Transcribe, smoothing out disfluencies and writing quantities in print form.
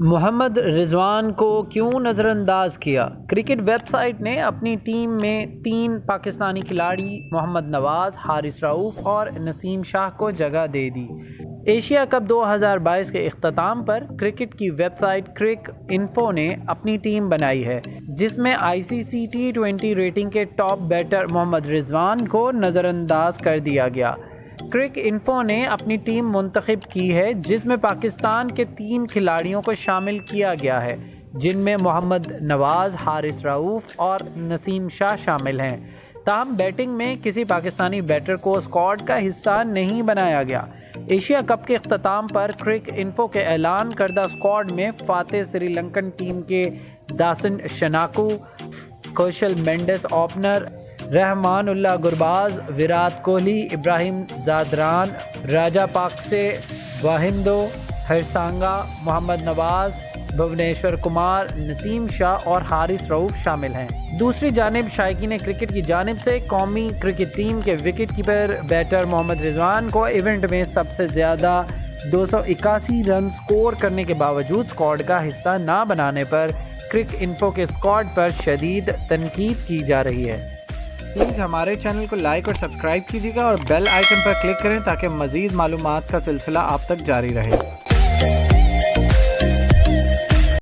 محمد رضوان کو کیوں نظر انداز کیا؟ کرکٹ ویب سائٹ نے اپنی ٹیم میں 3 پاکستانی کھلاڑی محمد نواز، حارث رؤف اور نسیم شاہ کو جگہ دے دی۔ ایشیا کپ 2022 کے اختتام پر کرکٹ کی ویب سائٹ کرک انفو نے اپنی ٹیم بنائی ہے، جس میں ICC T20 ریٹنگ کے ٹاپ بیٹر محمد رضوان کو نظر انداز کر دیا گیا۔ کرک انفو نے اپنی ٹیم منتخب کی ہے، جس میں پاکستان کے 3 کھلاڑیوں کو شامل کیا گیا ہے، جن میں محمد نواز، حارث رؤف اور نسیم شاہ شامل ہیں۔ تاہم بیٹنگ میں کسی پاکستانی بیٹر کو اسکواڈ کا حصہ نہیں بنایا گیا۔ ایشیا کپ کے اختتام پر کرک انفو کے اعلان کردہ اسکواڈ میں فاتح سری لنکن ٹیم کے داسن شناکو، کوشل مینڈس اوپنر، رحمان اللہ گرباز، ویرات کوہلی، ابراہیم زادران، راجا پاکسے، واہندو ہرسانگا، محمد نواز، بھونیشور کمار، نسیم شاہ اور حارث رؤف شامل ہیں۔ دوسری جانب شائقین کرکٹ کی جانب سے قومی کرکٹ ٹیم کے وکٹ کیپر بیٹر محمد رضوان کو ایونٹ میں سب سے زیادہ 281 رن سکور کرنے کے باوجود اسکواڈ کا حصہ نہ بنانے پر کرک انفو کے اسکواڈ پر شدید تنقید کی جا رہی ہے۔ پلیز ہمارے چینل کو لائک اور سبسکرائب کیجیے گا اور بیل آئیکن پر کلک کریں تاکہ مزید معلومات کا سلسلہ آپ تک جاری رہے۔